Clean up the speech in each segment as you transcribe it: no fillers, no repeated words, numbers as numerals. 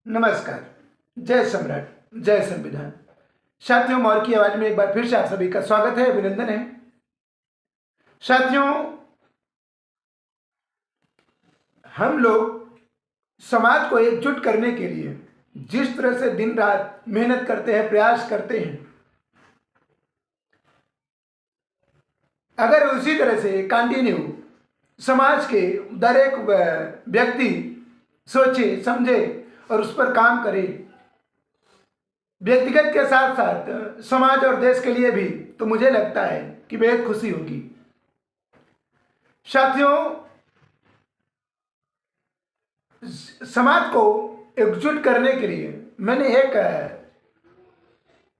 नमस्कार। जय सम्राट, जय संविधान। साथियों, मौर की आवाज में एक बार फिर से आप सभी का स्वागत है, अभिनंदन है। साथियों, हम लोग समाज को एकजुट करने के लिए जिस तरह से दिन रात मेहनत करते हैं, प्रयास करते हैं, अगर उसी तरह से कंटिन्यू समाज के हर एक व्यक्ति सोचे, समझे और उस पर काम करे, व्यक्तिगत के साथ साथ समाज और देश के लिए भी, तो मुझे लगता है कि बेहद खुशी होगी। साथियों, समाज को एकजुट करने के लिए मैंने एक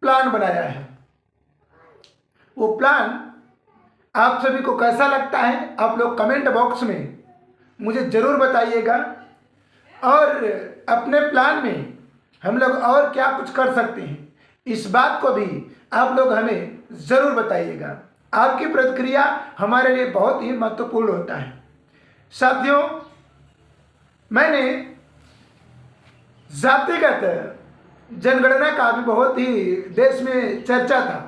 प्लान बनाया है। वो प्लान आप सभी को कैसा लगता है, आप लोग कमेंट बॉक्स में मुझे जरूर बताइएगा। और अपने प्लान में हम लोग और क्या कुछ कर सकते हैं, इस बात को भी आप लोग हमें ज़रूर बताइएगा। आपकी प्रतिक्रिया हमारे लिए बहुत ही महत्वपूर्ण होता है। साथियों, मैंने जातिगत जनगणना का भी बहुत ही देश में चर्चा था।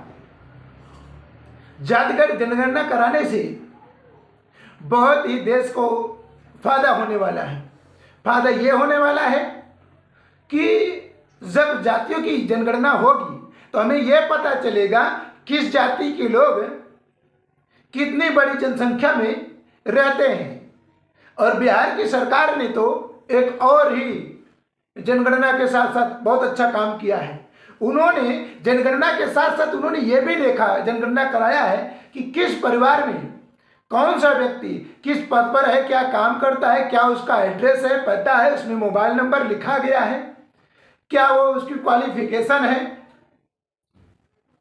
जातिगत जनगणना कराने से बहुत ही देश को फायदा होने वाला है। फायदा ये होने वाला है कि जब जातियों की जनगणना होगी तो हमें यह पता चलेगा किस जाति के लोग कितनी बड़ी जनसंख्या में रहते हैं। और बिहार की सरकार ने तो एक और ही जनगणना के साथ साथ बहुत अच्छा काम किया है। उन्होंने जनगणना के साथ साथ उन्होंने ये भी देखा, जनगणना कराया है कि किस परिवार में कौन सा व्यक्ति किस पद पर है, क्या काम करता है, क्या उसका एड्रेस है, पता है, उसमें मोबाइल नंबर लिखा गया है, क्या वो उसकी क्वालिफिकेशन है,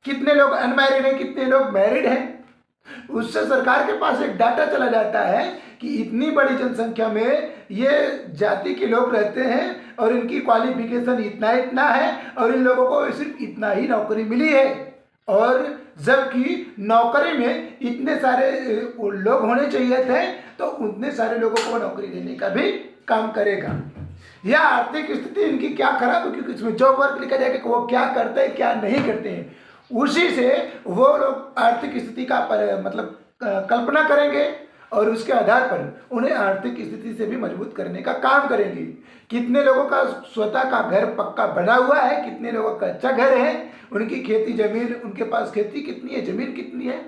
कितने लोग अनमैरिड हैं, कितने लोग मैरिड हैं। उससे सरकार के पास एक डाटा चला जाता है कि इतनी बड़ी जनसंख्या में ये जाति के लोग रहते हैं और इनकी क्वालिफिकेशन इतना इतना है और इन लोगों को सिर्फ इतना ही नौकरी मिली है। और जबकि नौकरी में इतने सारे लोग होने चाहिए थे, तो उतने सारे लोगों को नौकरी देने का भी काम करेगा। या आर्थिक स्थिति इनकी क्या खराब है, क्योंकि उसमें जॉब वर्क लिखा जाएगा कि वो क्या करते हैं, क्या नहीं करते हैं। उसी से वो लोग आर्थिक स्थिति का कल्पना करेंगे और उसके आधार पर उन्हें आर्थिक स्थिति से भी मजबूत करने का काम करेंगे। कितने लोगों का स्वतः का घर पक्का बना हुआ है, कितने लोगों का कच्चा घर है, उनकी खेती जमीन, उनके पास खेती कितनी है, जमीन कितनी है,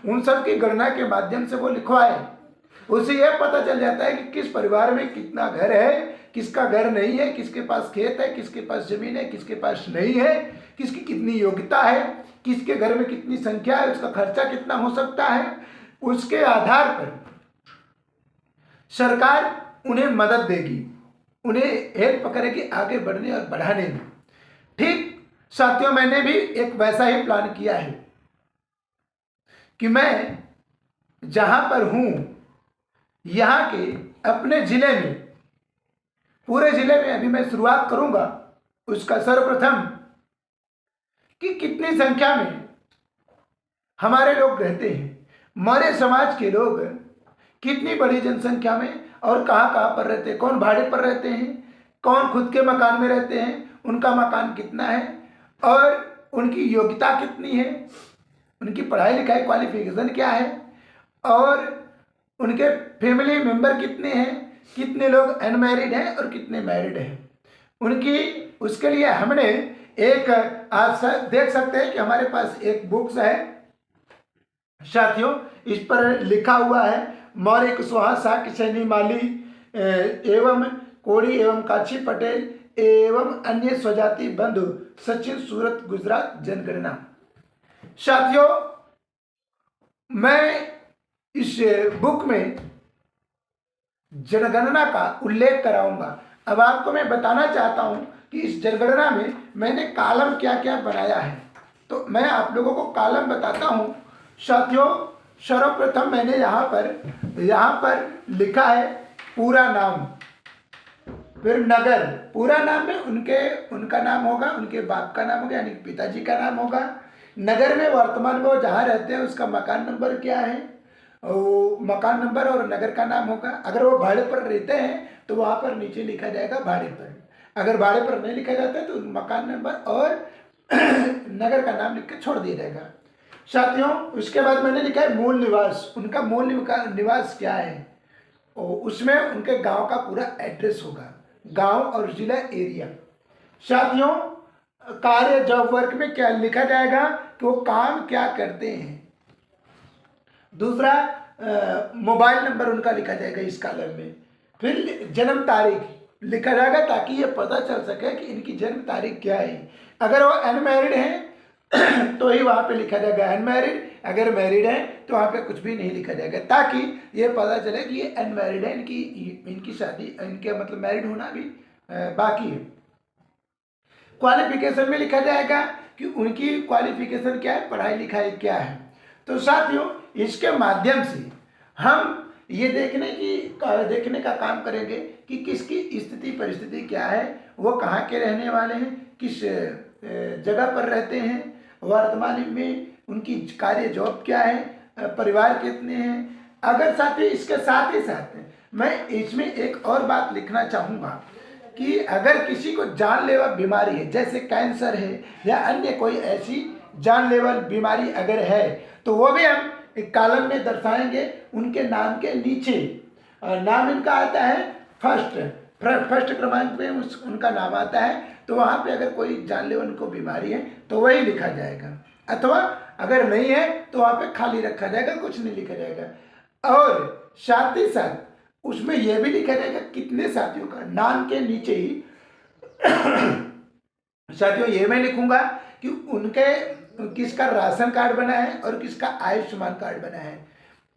उन सब की गणना के माध्यम से वो लिखवाए। उससे यह पता चल जाता है कि किस परिवार में कितना घर है, किसका घर नहीं है, किसके पास खेत है, किसके पास जमीन है, किसके पास नहीं है, किसकी कितनी योग्यता है, किसके घर में कितनी संख्या है, उसका खर्चा कितना हो सकता है। उसके आधार पर सरकार उन्हें मदद देगी, उन्हें हेल्प करेगी आगे बढ़ने और बढ़ाने में। ठीक साथियों, मैंने भी एक वैसा ही प्लान किया है कि मैं जहां पर हूं, यहाँ के अपने जिले में, पूरे जिले में अभी मैं शुरुआत करूंगा उसका सर्वप्रथम कि कितनी संख्या में हमारे लोग रहते हैं, हमारे समाज के लोग कितनी बड़ी जनसंख्या में और कहाँ पर रहते हैं, कौन भाड़े पर रहते हैं, कौन खुद के मकान में रहते हैं, उनका मकान कितना है और उनकी योग्यता कितनी है, उनकी पढ़ाई लिखाई क्वालिफिकेशन क्या है और उनके फैमिली मेंबर कितने हैं, कितने लोग अनमैरिड हैं और कितने मैरिड हैं उनकी। उसके लिए हमने एक, आप देख सकते हैं कि हमारे पास एक बुक्स है साथियों, इस पर लिखा हुआ है मौर्य कुशवाहा शाक्य सैनी माली एवं कोड़ी एवं काछी पटेल एवं अन्य स्वजाति बंधु सचिन सूरत गुजरात जनगणना। साथियों, मैं इस बुक में जनगणना का उल्लेख कराऊंगा। अब आपको मैं बताना चाहता हूं कि इस जनगणना में मैंने कॉलम क्या क्या बनाया है, तो मैं आप लोगों को कॉलम बताता हूं। साथियों, सर्वप्रथम मैंने यहाँ पर लिखा है पूरा नाम, फिर नगर, पूरा नाम में उनका नाम होगा, उनके बाप का नाम होगा यानी पिताजी का नाम होगा। नगर में वर्तमान में वो जहाँ रहते हैं उसका मकान नंबर क्या है, मकान नंबर और नगर का नाम होगा। अगर वो भाड़े पर रहते हैं तो वहाँ पर नीचे लिखा जाएगा भाड़े पर। अगर भाड़े पर नहीं लिखा जाता है तो मकान नंबर और नगर का नाम लिख के छोड़ दिया जाएगा। साथियों, उसके बाद मैंने लिखा है मूल निवास। उनका मूल निवास क्या है, उसमें उनके गांव का पूरा एड्रेस होगा, गांव और जिला एरिया। साथियों, कार्य जॉब वर्क में क्या लिखा जाएगा कि वो काम क्या करते हैं। दूसरा, मोबाइल नंबर उनका लिखा जाएगा इस कॉलम में। फिर जन्म तारीख लिखा जाएगा ताकि ये पता चल सके कि इनकी जन्म तारीख क्या है। अगर वो अनमैरिड हैं तो ही वहाँ पे लिखा जाएगा अनमैरिड, अगर मैरिड है तो वहाँ पे कुछ भी नहीं लिखा जाएगा, ताकि ये पता चले कि ये अनमैरिड है, इनकी शादी, इनके मतलब मैरिड होना भी बाकी है। क्वालिफिकेशन में लिखा जाएगा कि उनकी क्वालिफिकेशन क्या है, पढ़ाई लिखाई क्या है। तो साथियों, इसके माध्यम से हम ये देखने का काम करेंगे कि किसकी स्थिति परिस्थिति क्या है, वो कहाँ के रहने वाले हैं, किस जगह पर रहते हैं, वर्तमान में उनकी कार्य जॉब क्या है, परिवार कितने हैं। अगर साथी इसके साथ ही साथ मैं इसमें एक और बात लिखना चाहूँगा कि अगर किसी को जानलेवा बीमारी है, जैसे कैंसर है या अन्य कोई ऐसी जानलेवा बीमारी अगर है, तो वो भी हम एक कॉलम में दर्शाएंगे। उनके नाम के नीचे नाम इनका आता है फर्स्ट क्रमांक पे उनका नाम आता है, तो वहाँ पे अगर कोई जानलेवा उनको बीमारी है तो वही लिखा जाएगा, अथवा अगर नहीं है तो वहाँ पे खाली रखा जाएगा, कुछ नहीं लिखा जाएगा। और साथ ही साथ उसमें यह भी लिखा जाएगा कितने साथियों का, नाम के नीचे ही साथियों ये मैं लिखूंगा कि उनके किसका राशन कार्ड बना है और किसका आयुष्मान कार्ड बना है।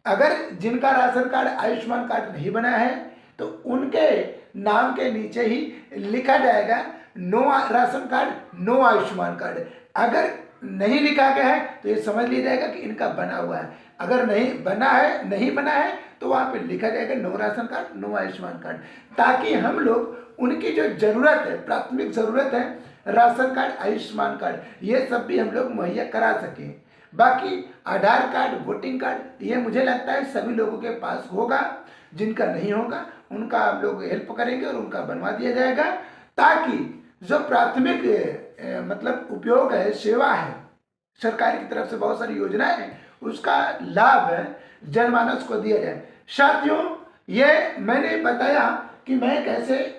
अगर जिनका राशन कार्ड आयुष्मान कार्ड नहीं बना है तो उनके नाम के नीचे ही लिखा जाएगा no ration card, no Ayushman card. अगर नहीं लिखा गया है तो ये समझ लिया जाएगा कि इनका बना हुआ है। अगर नहीं बना है तो वहाँ पे लिखा जाएगा no ration card, no Ayushman card, ताकि हम लोग उनकी जो जरूरत है, प्राथमिक जरूरत है, राशन कार्ड, आयुष्मान कार्ड, ये सब भी हम लोग मुहैया करा सकें। बाकी आधार कार्ड, वोटिंग कार्ड, ये मुझे लगता है सभी लोगों के पास होगा। जिनका नहीं होगा उनका हम लोग हेल्प करेंगे और उनका बनवा दिया जाएगा, ताकि जो प्राथमिक मतलब उपयोग है, सेवा है, सरकार की तरफ से बहुत सारी योजनाएं हैं, उसका लाभ जनमानस को दिया जाए। साथियों, ये मैंने बताया कि मैं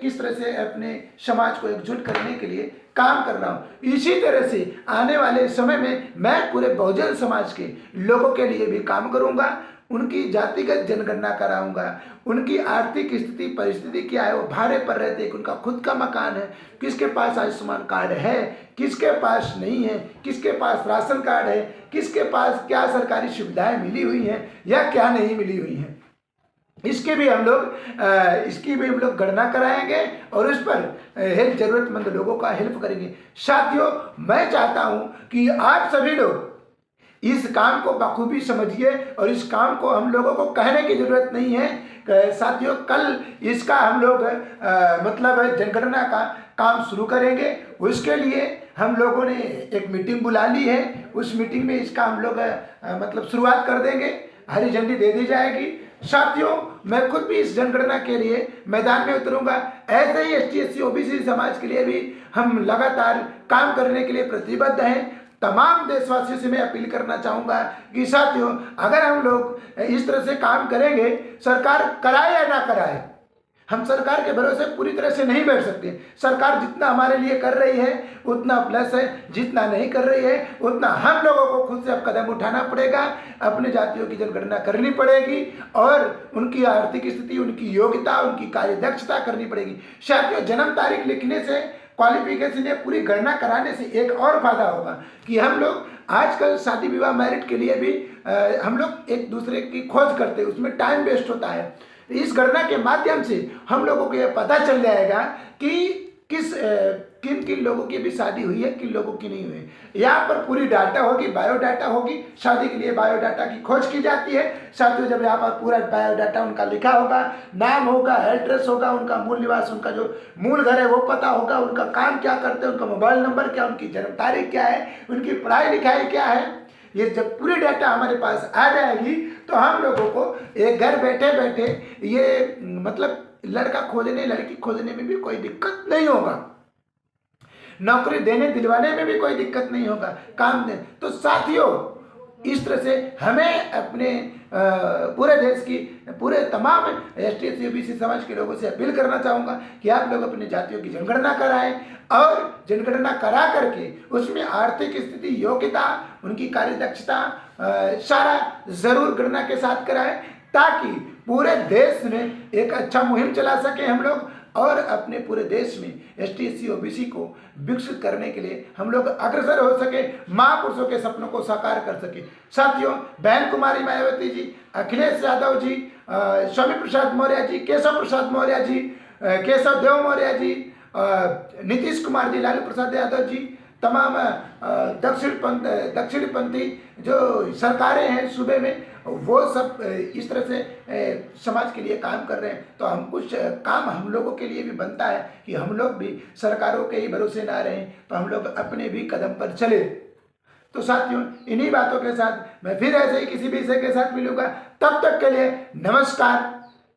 किस तरह से अपने समाज को एकजुट करने के लिए काम कर रहा हूँ। इसी तरह से आने वाले समय में मैं पूरे बहुजन समाज के लोगों के लिए भी काम करूँगा, उनकी जातिगत जनगणना कराऊंगा, उनकी आर्थिक स्थिति परिस्थिति क्या है, वो भाड़े पर रहते हैं, उनका खुद का मकान है, किसके पास आयुष्मान कार्ड है, किसके पास नहीं है, किसके पास राशन कार्ड है, किसके पास क्या सरकारी सुविधाएं मिली हुई हैं या क्या नहीं मिली हुई हैं, इसकी भी हम लोग गणना कराएंगे और इस पर हेल्प जरूरतमंद लोगों का हेल्प करेंगे। साथियों, मैं चाहता हूं कि आप सभी लोग इस काम को बखूबी समझिए और इस काम को हम लोगों को कहने की जरूरत नहीं है। साथियों, कल इसका हम लोग मतलब जनगणना का काम शुरू करेंगे। उसके लिए हम लोगों ने एक मीटिंग बुला ली है, उस मीटिंग में इसका हम लोग मतलब शुरुआत कर देंगे, हरी झंडी दे दी जाएगी। साथियों, मैं खुद भी इस जनगणना के लिए मैदान में उतरूंगा। ऐसे ही ST/SC OBC समाज के लिए भी हम लगातार काम करने के लिए प्रतिबद्ध हैं। तमाम देशवासियों से मैं अपील करना चाहूँगा कि साथियों, अगर हम लोग इस तरह से काम करेंगे, सरकार कराए या ना कराए, हम सरकार के भरोसे पूरी तरह से नहीं बैठ सकते। सरकार जितना हमारे लिए कर रही है उतना प्लस है, जितना नहीं कर रही है उतना हम लोगों को खुद से अब कदम उठाना पड़ेगा, अपने जातियों की जनगणना करनी पड़ेगी और उनकी आर्थिक स्थिति, उनकी योग्यता, उनकी कार्यदक्षता करनी पड़ेगी। साथियों, जन्म तारीख लिखने से, क्वालिफिकेशन या पूरी गणना कराने से एक और फायदा होगा कि हम लोग आजकल शादी विवाह मैरिट के लिए भी हम लोग एक दूसरे की खोज करते हैं, उसमें टाइम वेस्ट होता है। इस गणना के माध्यम से हम लोगों को यह पता चल जाएगा कि किन किन लोगों की भी शादी हुई है, किन लोगों की नहीं हुई है। यहाँ पर पूरी डाटा होगी, बायोडाटा होगी। शादी के लिए बायोडाटा की खोज की जाती है। साथियों, जब यहाँ पर पूरा बायोडाटा उनका लिखा होगा, नाम होगा, एड्रेस होगा, उनका मूल निवास, उनका जो मूल घर है वो पता होगा, उनका काम क्या करते हैं, उनका मोबाइल नंबर क्या, उनकी जन्म तारीख क्या है, उनकी पढ़ाई लिखाई क्या है, ये जब पूरी डाटा हमारे पास आ जाएगी तो हम लोगों को एक घर बैठे बैठे ये मतलब लड़का खोजने लड़की खोजने में भी कोई दिक्कत नहीं होगा, नौकरी देने दिलवाने में भी कोई दिक्कत नहीं होगा, काम दे। तो साथियों, इस तरह से हमें अपने पूरे देश की पूरे तमाम एसटी एससी ओबीसी समाज के लोगों से अपील करना चाहूँगा कि आप लोग अपनी जातियों की जनगणना कराएं और जनगणना करा करके उसमें आर्थिक स्थिति, योग्यता, उनकी कार्यदक्षता सारा जरूर गणना के साथ कराएं, ताकि पूरे देश में एक अच्छा मुहिम चला सके हम लोग और अपने पूरे देश में एसटी एससी ओबीसी को विकसित करने के लिए हम लोग अग्रसर हो सके, महापुरुषों के सपनों को साकार कर सके। साथियों, बहन कुमारी मायावती जी, अखिलेश यादव जी, स्वामी प्रसाद मौर्य जी, केशव प्रसाद मौर्य जी, केशव देव मौर्य जी, नीतीश कुमार जी, लालू प्रसाद यादव जी, तमाम दक्षिणपंथी जो सरकारें हैं सूबे में, वो सब इस तरह से समाज के लिए काम कर रहे हैं। तो हम कुछ काम हम लोगों के लिए भी बनता है कि हम लोग भी सरकारों के ही भरोसे ना रहें, तो हम लोग अपने भी कदम पर चले। तो साथियों, इन्हीं बातों के साथ मैं फिर ऐसे ही किसी विषय के साथ मिलूंगा। तब तक के लिए नमस्कार।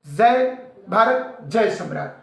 जय भारत, जय सम्राट।